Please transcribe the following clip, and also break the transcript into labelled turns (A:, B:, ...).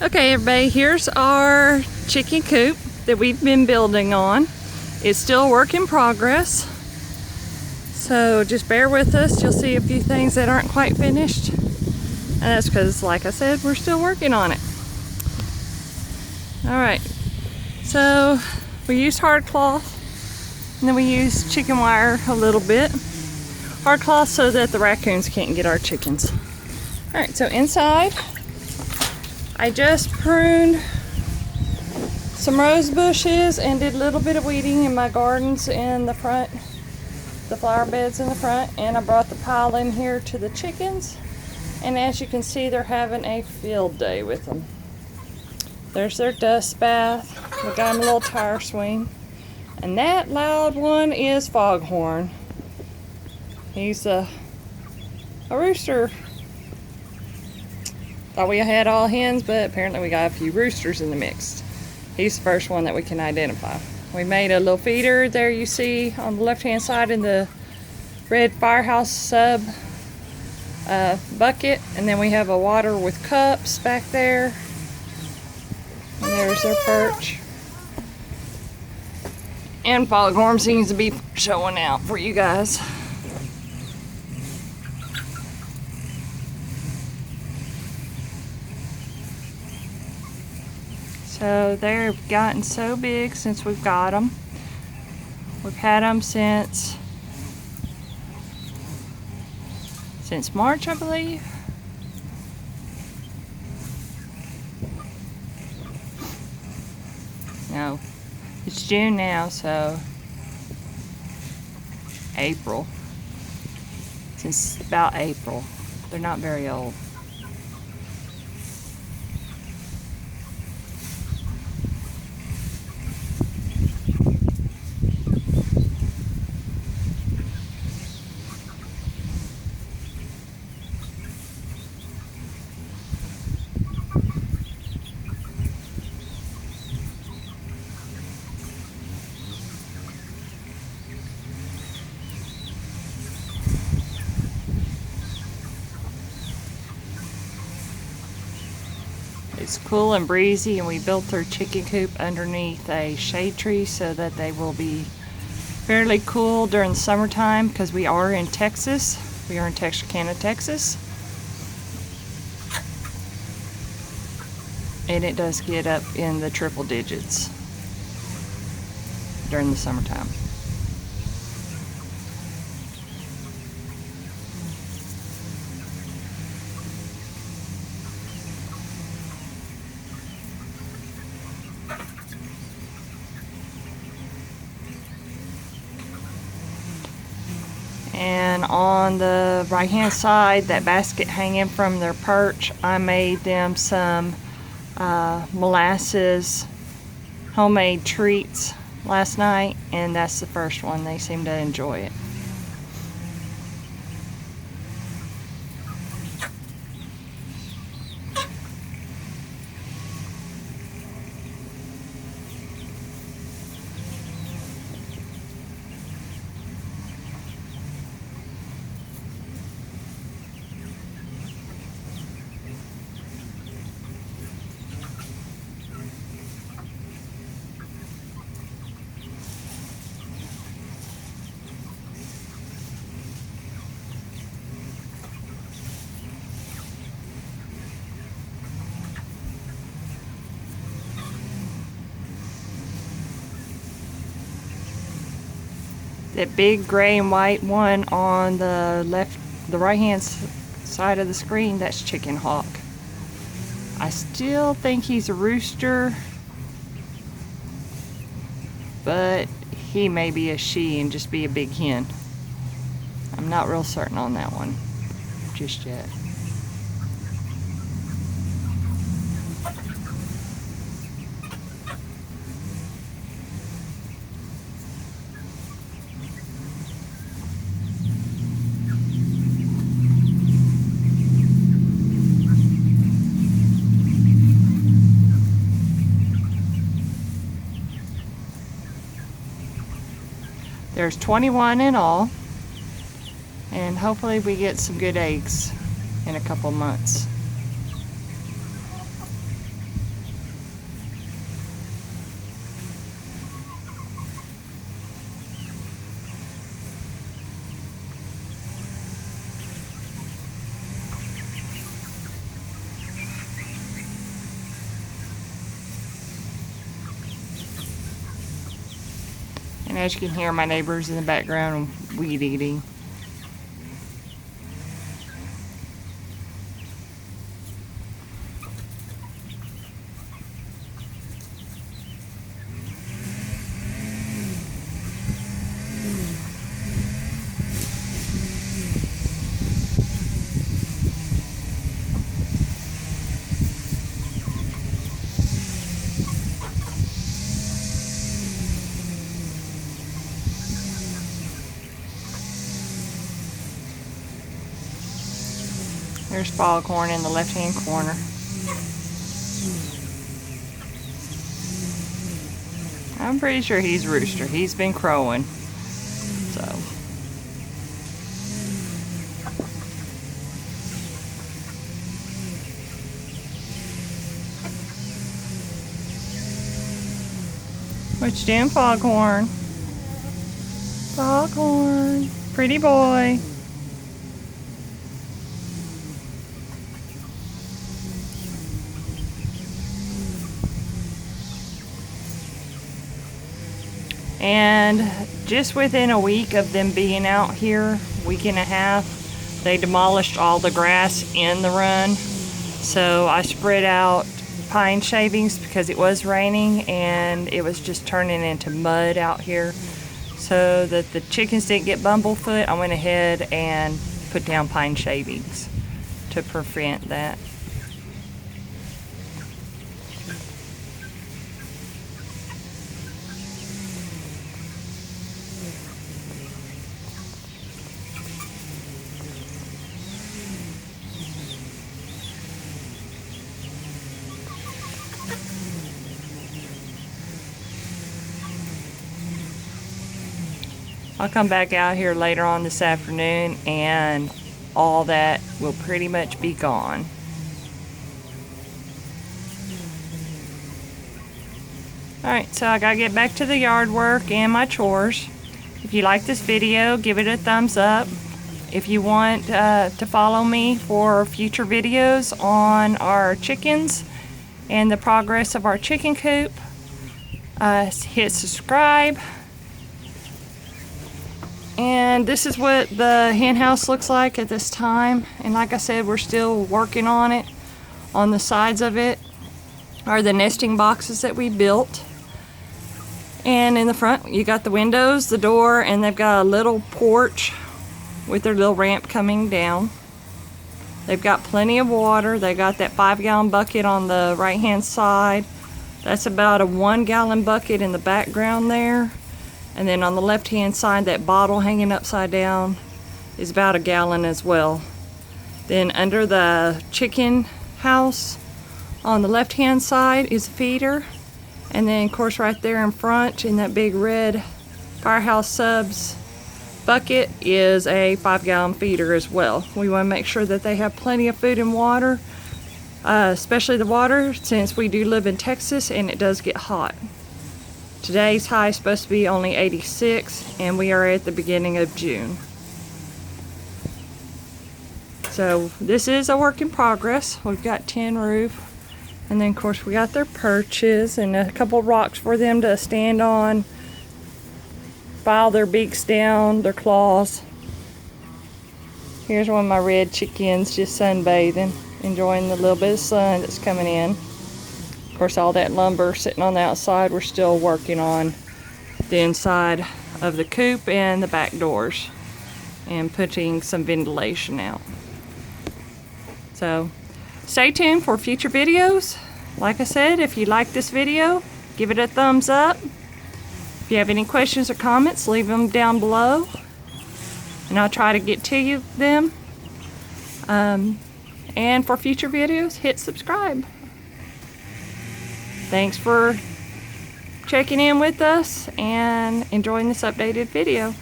A: Okay, everybody, here's our chicken coop that we've been building on. It's still a work in progress, so just bear with us. You'll see a few things that aren't quite finished, and that's because, like I said, we're still working on it. Alright, so we used hard cloth, and then we used chicken wire a little bit. Hard cloth so that the raccoons can't get our chickens. Alright, so inside, I just pruned some rose bushes and did a little bit of weeding in my gardens in the front, the flower beds in the front, and I brought the pile in here to the chickens, and as you can see, they're having a field day with them. There's their dust bath. We got them a little tire swing, and that loud one is Foghorn. He's a rooster. Thought we had all hens, but apparently we got a few roosters in the mix. He's the first one that we can identify. We made a little feeder there you see on the left hand side in the red Firehouse sub bucket, and then we have a water with cups back there, and there's their perch. And Foghorn seems to be showing out for you guys. So they've gotten so big since we've got them. We've had them since March, I believe. No, it's June now, so April. Since about April. They're not very old. It's cool and breezy, and we built their chicken coop underneath a shade tree so that they will be fairly cool during the summertime, because we are in Texas. We are in Texarkana, Texas. And it does get up in the triple digits during the summertime. And on the right hand side, that basket hanging from their perch, I made them some molasses homemade treats last night, and that's the first one. They seem to enjoy it. That big gray and white one on the right hand side of the screen, that's Chicken Hawk. I still think he's a rooster, but he may be a she and just be a big hen. I'm not real certain on that one just yet. There's 21 in all, and hopefully we get some good eggs in a couple months. As you can hear, my neighbors in the background weed eating. There's Foghorn in the left-hand corner. I'm pretty sure he's Rooster. He's been crowing. So. What you doing, Foghorn? Foghorn. Pretty boy. And just within a week of them being out here, week and a half, they demolished all the grass in the run. So I spread out pine shavings because it was raining and it was just turning into mud out here. So that the chickens didn't get bumblefoot, I went ahead and put down pine shavings to prevent that. I'll come back out here later on this afternoon and all that will pretty much be gone. Alright, so I gotta get back to the yard work and my chores. If you like this video, give it a thumbs up. If you want to follow me for future videos on our chickens and the progress of our chicken coop, hit subscribe. And this is what the hen house looks like at this time. And like I said, we're still working on it. On the sides of it are the nesting boxes that we built. And in the front, you got the windows, the door, and they've got a little porch with their little ramp coming down. They've got plenty of water. They got that 5-gallon bucket on the right-hand side. That's about a 1-gallon bucket in the background there. And then on the left-hand side, that bottle hanging upside down is about a gallon as well. Then under the chicken house, on the left-hand side is a feeder. And then, of course, right there in front in that big red Firehouse Subs bucket is a 5-gallon feeder as well. We want to make sure that they have plenty of food and water, especially the water, since we do live in Texas and it does get hot. Today's high is supposed to be only 86, and we are at the beginning of June. So this is a work in progress. We've got tin roof, and then of course we got their perches and a couple rocks for them to stand on, file their beaks down, their claws. Here's one of my red chickens just sunbathing, enjoying the little bit of sun that's coming in. Of course, all that lumber sitting on the outside, we're still working on the inside of the coop and the back doors and putting some ventilation out. So stay tuned for future videos. Like I said, if you like this video, give it a thumbs up. If you have any questions or comments, leave them down below and I'll try to get to you them. And for future videos, hit subscribe. Thanks for checking in with us and enjoying this updated video.